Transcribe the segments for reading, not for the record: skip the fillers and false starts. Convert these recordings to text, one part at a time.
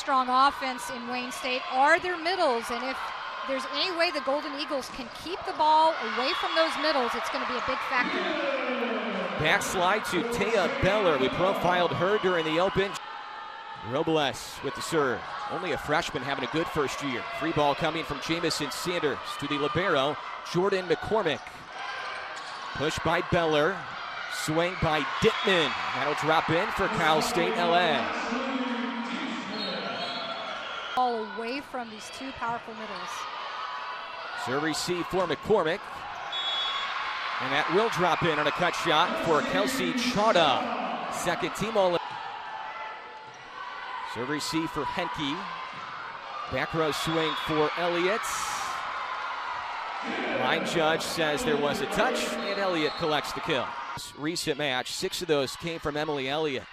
strong offense in Wayne State are their middles, and if there's any way the Golden Eagles can keep the ball away from those middles, it's going to be a big factor. Backslide to Taya Beller. We profiled her during the Open. Robles with the serve. Only a freshman having a good first year. Free ball coming from Jamison Sanders to the libero, Jordan McCormick. Push by Beller. Swing by Dittman. That'll drop in for Cal State LA. Ball away from these two powerful middles. Serve receive for McCormick. And that will drop in on a cut shot for Kelsey Chada. Second team all. Serve receive for Henke. Back row swing for Elliott. Line judge says there was a touch, and Elliott collects the kill. Recent match, 6 of those came from Emily Elliott.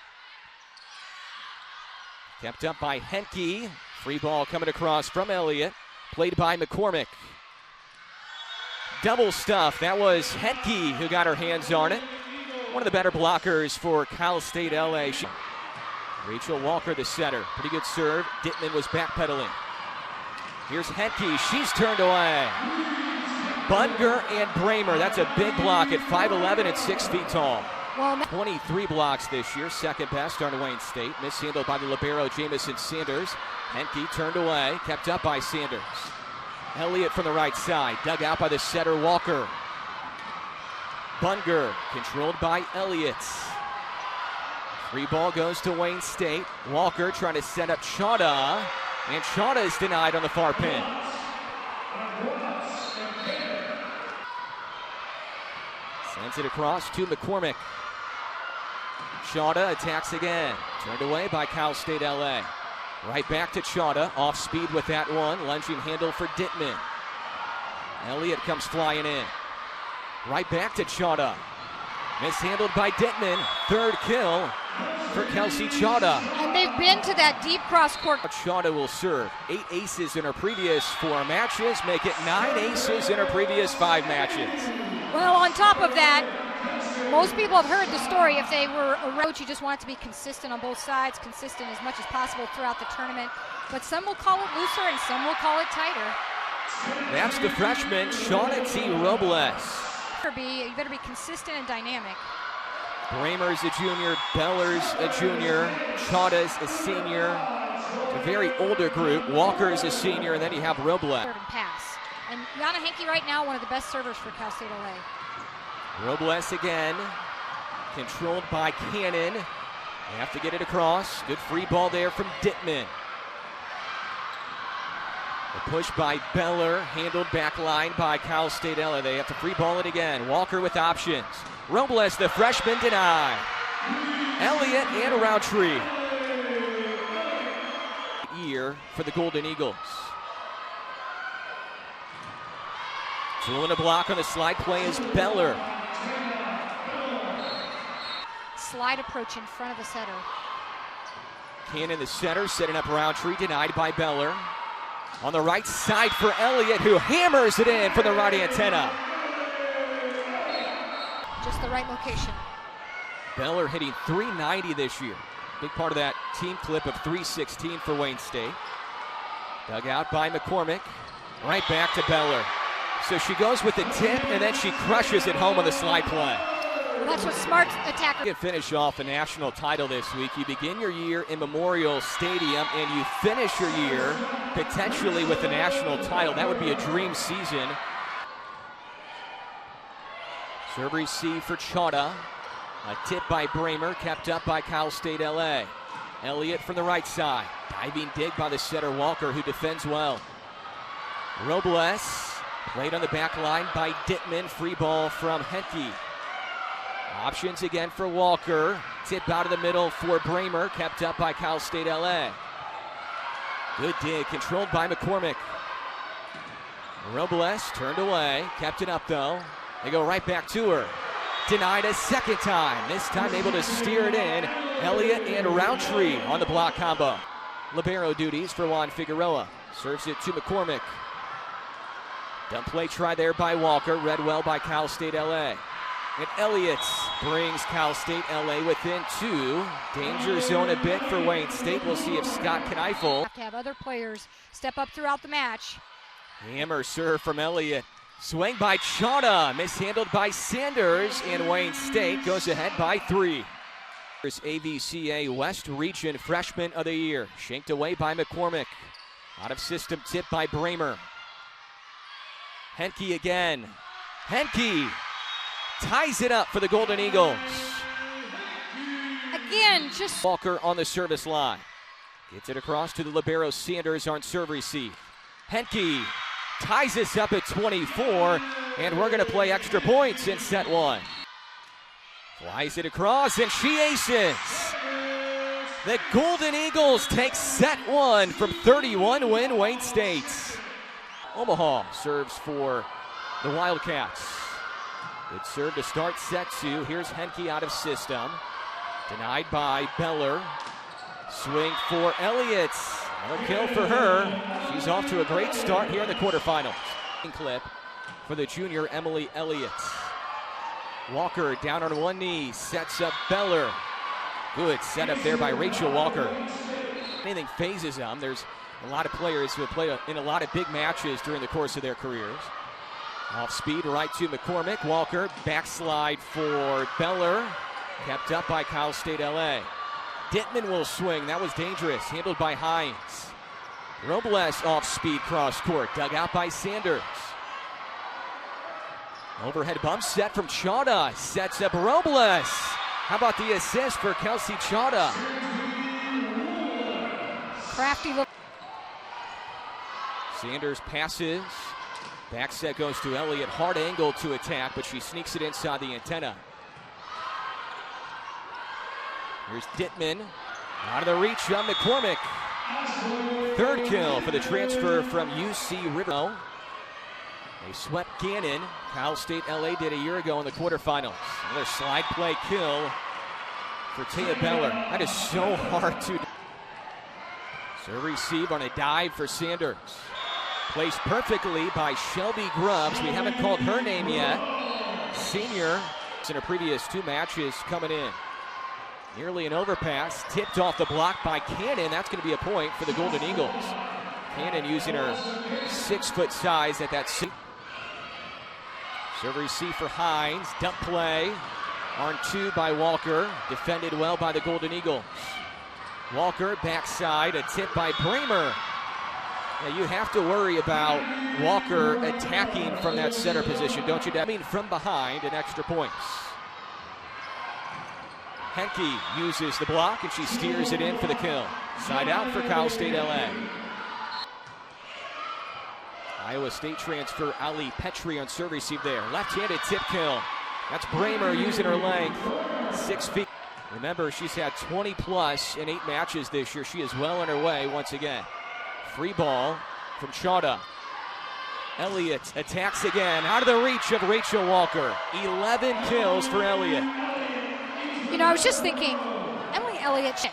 Kept up by Henke. Free ball coming across from Elliott. Played by McCormick. Double stuff. That was Henke who got her hands on it. One of the better blockers for Cal State LA. Rachel Walker, the setter. Pretty good serve. Dittman was backpedaling. Here's Henke. She's turned away. Bunger and Bramer. That's a big block at 5'11" and 6 feet tall. 23 blocks this year, second best on Wayne State. Mishandled by the libero Jamison Sanders. Henke turned away, kept up by Sanders. Elliott from the right side, dug out by the setter Walker. Bunger controlled by Elliott. Free ball goes to Wayne State. Walker trying to set up Chada, and Chada is denied on the far pin. Sends it across to McCormick. Chada attacks again. Turned away by Cal State LA. Right back to Chada. Off speed with that one. Lunging handle for Dittman. Elliott comes flying in. Right back to Chada. Mishandled by Dittman. Third kill for Kelsey Chada. And they've been to that deep cross court. Chada will serve. 8 aces in her previous 4 matches. Make it 9 aces in her previous 5 matches. Well, on top of that, most people have heard the story. If they were a coach, you just want it to be consistent on both sides, consistent as much as possible throughout the tournament. But some will call it looser and some will call it tighter. That's the freshman, Shauna T. Robles. You better be consistent and dynamic. Bramer's a junior, Beller's a junior, Chada's a senior. It's a very older group. Walker's a senior, and then you have Robles. Serve and pass. And Yana Henke right now, one of the best servers for Cal State LA. Robles again, controlled by Cannon. They have to get it across. Good free ball there from Dittman. The push by Beller, handled back line by Cal State LA. They have to free ball it again. Walker with options. Robles, the freshman, denied. Elliott and Roundtree. Year for the Golden Eagles. Drilling a block on the slide play is Beller. Slide approach in front of the setter. Cannon, the center, setting up Roundtree, denied by Beller. On the right side for Elliott, who hammers it in for the right antenna. Just the right location. Beller hitting .390 this year. Big part of that team clip of .316 for Wayne State. Dug out by McCormick. Right back to Beller. So she goes with the tip, and then she crushes it home on the slide play. Well, that's what smart attacker. You finish off a national title this week. You begin your year in Memorial Stadium, and you finish your year potentially with the national title. That would be a dream season. Serve receive for Chada. A tip by Bramer, kept up by Cal State LA. Elliott from the right side. Diving dig by the setter Walker, who defends well. Robles. Played on the back line by Dittman. Free ball from Henke. Options again for Walker. Tip out of the middle for Bramer. Kept up by Cal State LA. Good dig. Controlled by McCormick. Robles turned away. Kept it up though. They go right back to her. Denied a second time. This time able to steer it in. Elliott and Roundtree on the block combo. Libero duties for Juan Figueroa. Serves it to McCormick. Dump play try there by Walker. Read well by Cal State LA. And Elliott brings Cal State LA within 2. Danger zone a bit for Wayne State. We'll see if Scott Kneifel. Have to have other players step up throughout the match. Hammer serve from Elliott. Swing by Chana, mishandled by Sanders, and Wayne State goes ahead by 3. Here's AVCA West Region Freshman of the Year. Shanked away by McCormick. Out of system tip by Bramer. Henke again. Henke ties it up for the Golden Eagles. Again, just Walker on the service line. Gets it across to the libero Sanders on serve receive. Henke ties us up at 24, and we're going to play extra points in set 1. Flies it across, and she aces. The Golden Eagles take set 1 from 31 win Wayne State. Omaha serves for the Wildcats. Good serve to start set 2. Here's Henke out of system. Denied by Beller. Swing for Elliott. Another kill for her. She's off to a great start here in the quarterfinals. Clip for the junior Emily Elliott. Walker down on one knee, sets up Beller. Good setup there by Rachel Walker. Anything phases them. There's a lot of players who have played in a lot of big matches during the course of their careers. Off speed, right to McCormick. Walker, backslide for Beller. Kept up by Cal State LA. Dittman will swing. That was dangerous. Handled by Hines. Robles off speed cross court. Dug out by Sanders. Overhead bump set from Chada. Sets up Robles. How about the assist for Kelsey Chada? crafty look. Sanders passes. Back set goes to Elliott. Hard angle to attack, but she sneaks it inside the antenna. Here's Dittman. Out of the reach on McCormick. Third kill for the transfer from UC River. They swept Gannon. Cal State LA did a year ago in the quarterfinals. Another slide play kill for Taya Beller. That is so hard to do. Serve receive on a dive for Sanders. Placed perfectly by Shelby Grubbs. We haven't called her name yet. Senior in her previous 2 matches coming in. Nearly an overpass. Tipped off the block by Cannon. That's going to be a point for the Golden Eagles. Cannon using her 6-foot size at that seat. Serve receive for Hines. Dump play. On 2 by Walker. Defended well by the Golden Eagles. Walker backside. A tip by Bramer. Yeah, you have to worry about Walker attacking from that center position, don't you? I mean, from behind and extra points. Henke uses the block and she steers it in for the kill. Side out for Cal State LA. Iowa State transfer Ali Petrie on serve receive there. Left-handed tip kill. That's Bramer using her length. 6 feet. Remember, she's had 20 plus in 8 matches this year. She is well on her way once again. Free ball from Chada. Elliott attacks again. Out of the reach of Rachel Walker. 11 kills for Elliott. You know, I was just thinking, Emily Elliott.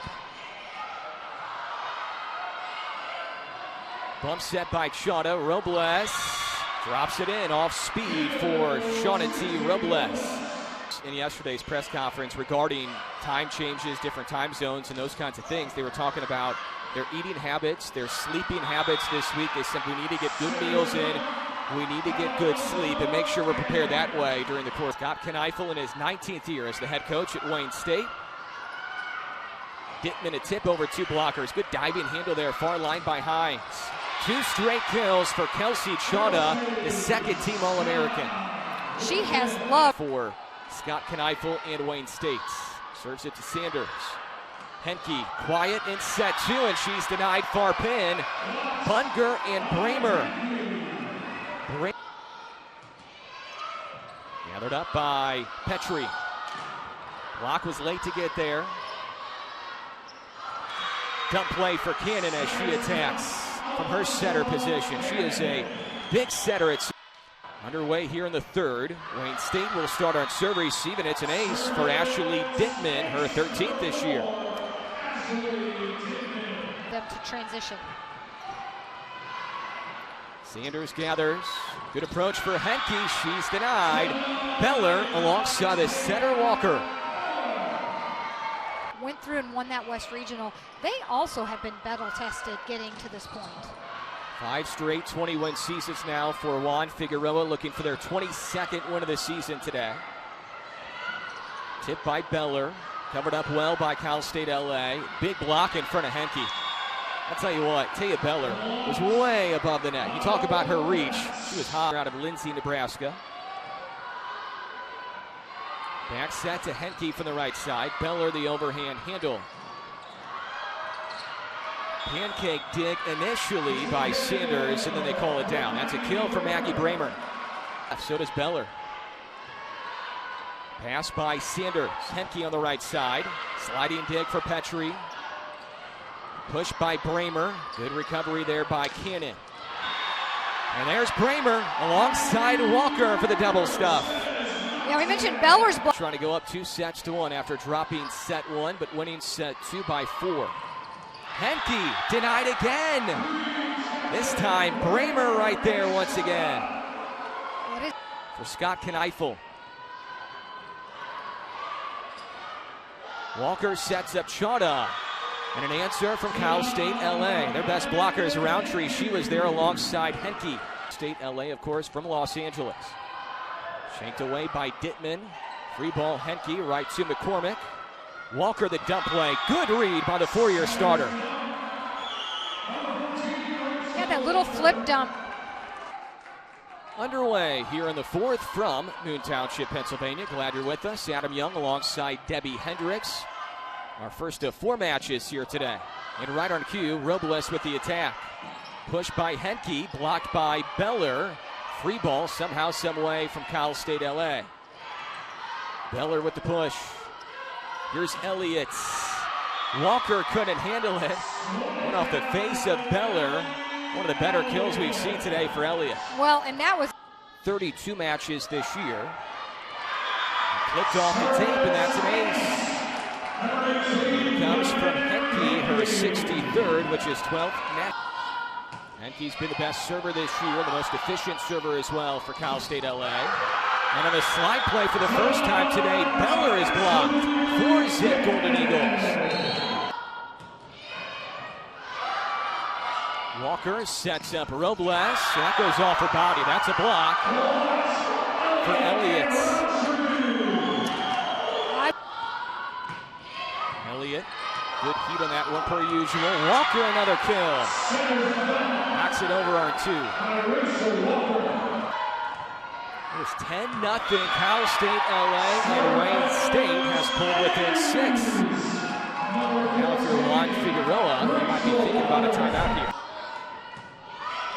Bump set by Chada. Robles drops it in off speed for Shauna T. Robles. In yesterday's press conference regarding time changes, different time zones, and those kinds of things, they were talking about their eating habits, their sleeping habits this week. They said we need to get good meals in, we need to get good sleep, and make sure we're prepared that way during the course. Scott Kneifel in his 19th year as the head coach at Wayne State. Dittman a tip over 2 blockers. Good diving handle there, far line by Hines. 2 straight kills for Kelsey Chada, the second-team All-American. She has love for Scott Kneifel and Wayne State. Serves it to Sanders. Henke quiet in set 2, and she's denied far pin. Bunger and Bramer. Gathered up by Petrie. Block was late to get there. Dump play for Cannon as she attacks from her setter position. She is a big setter at underway here in the third. Wayne State will start on serve receive, and it's an ace for Ashley Dittman, her 13th this year. Them to transition. Sanders gathers. Good approach for Henke. She's denied. Beller alongside the setter Walker. Went through and won that West Regional. They also have been battle tested getting to this point. 5 straight 20-win seasons now for Juan Figueroa, looking for their 22nd win of the season today. Tipped by Beller, covered up well by Cal State LA. Big block in front of Henke. I'll tell you what, Taya Beller was way above the net. You talk about her reach. She was hot out of Lindsay, Nebraska. Back set to Henke from the right side. Beller the overhand handle. Pancake dig initially by Sanders, and then they call it down. That's a kill for Maggie Bramer. So does Beller. Pass by Sanders. Henke on the right side. Sliding dig for Petrie. Push by Bramer. Good recovery there by Cannon. And there's Bramer alongside Walker for the double stuff. Yeah, we mentioned Beller's block. Trying to go up 2-1 after dropping set 1, but winning set 2 by 4. Henke denied again. This time, Bramer right there once again. For Scott Kneifel. Walker sets up Chada. And an answer from Cal State LA. Their best blocker is Roundtree. She was there alongside Henke. State LA, of course, from Los Angeles. Shanked away by Dittman. Free ball Henke right to McCormick. Walker the dump play. Good read by the 4-year starter. Yeah, that little flip dump. Underway here in the 4th from Moon Township, Pennsylvania. Glad you're with us. Adam Young alongside Debbie Hendricks. Our first of 4 matches here today. And right on cue, Robles with the attack. Pushed by Henke, blocked by Beller. Free ball somehow, some way from Cal State LA. Beller with the push. Here's Elliott. Walker couldn't handle it. Went off the face of Beller. One of the better kills we've seen today for Elliott. Well, and that was 32 matches this year. Clipped off the tape, and that's an ace. Here comes from Henke, her 63rd, which is 12th net. Henke's been the best server this year, the most efficient server as well for Cal State LA. And on the slide play for the first time today, Beller is blocked. 4-zip Golden Eagles. Walker sets up Robles. That goes off her body. That's a block for Elliott. Elliott, good heat on that one per usual. Walker, another kill. Knocks it over on 2. It's 10-0 Cal State LA, and Wayne State has pulled within 6. Now if you're Juan Figueroa, you might be thinking about a timeout here.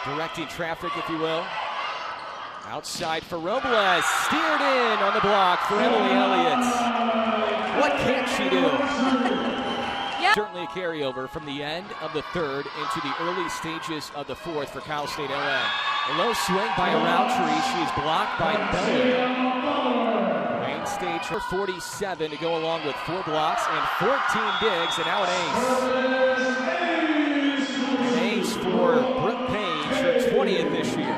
Directing traffic, if you will. Outside for Robles, steered in on the block for Emily Elliott. What can't she do? Yep. Certainly a carryover from the end of the 3rd into the early stages of the 4th for Cal State LA. A low swing by Roundtree. She's blocked by Beller. Main stage for 47 to go along with 4 blocks and 14 digs, and now an ace. An ace for Brooke Page, her 20th this year.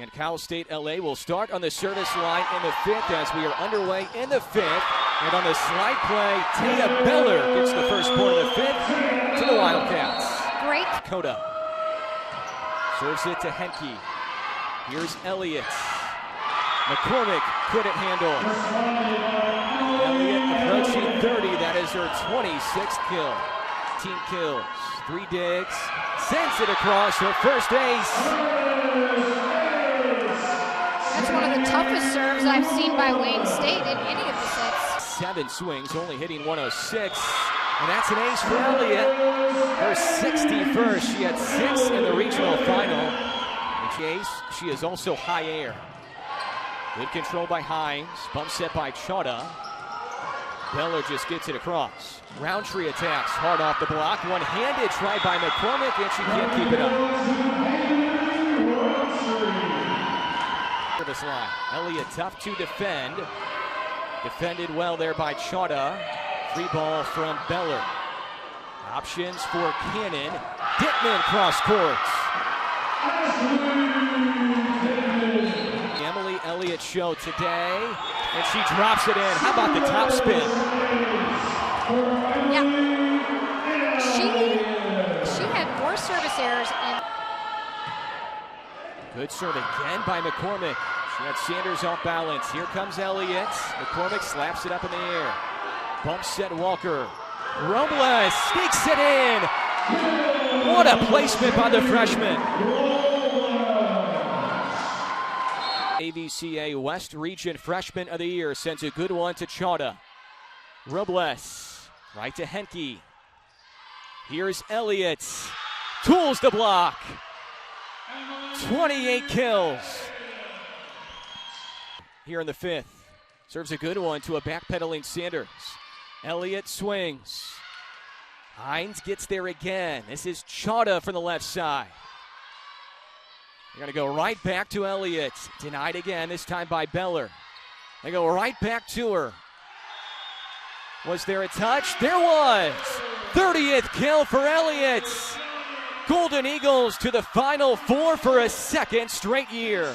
And Cal State LA will start on the service line in the 5th as we are underway in the 5th. And on the slide play, Taya Beller gets the first point of the 5th to the Wildcats. great. Coda serves it to Henke. Here's Elliott. McCormick couldn't handle. Elliott approaching 30. That is her 26th kill. 18 kills, 3 digs, sends it across her first ace. That's one of the toughest serves I've seen by Wayne State in any of the sets. 7 swings, only hitting 106. And that's an ace for Elliott. Her 61st. She had 6 in the regional final. And she is also high air. Good control by Hines. Bump set by Chada. Beller just gets it across. Roundtree attacks hard off the block. One-handed try by McCormick, and she can't keep it up. Service line. Elliott tough to defend. Defended well there by Chada. Free ball from Beller. Options for Cannon. Dittman cross court. Emily Elliott show today, and she drops it in. How about the top spin? Yeah. She had more service errors. And good serve again by McCormick. She had Sanders off balance. Here comes Elliott. McCormick slaps it up in the air. Bump set Walker. Robles sneaks it in. What a placement by the freshman. AVCA West Region Freshman of the Year sends a good one to Chauda. Robles right to Henke. Here's Elliott. Tools the block. 28 kills. Here in the fifth. Serves a good one to a backpedaling Sanders. Elliott swings. Hines gets there again. This is Chauda from the left side. They're going to go right back to Elliott. Denied again, this time by Beller. They go right back to her. Was there a touch? There was. 30th kill for Elliott. Golden Eagles to the Final Four for a second straight year.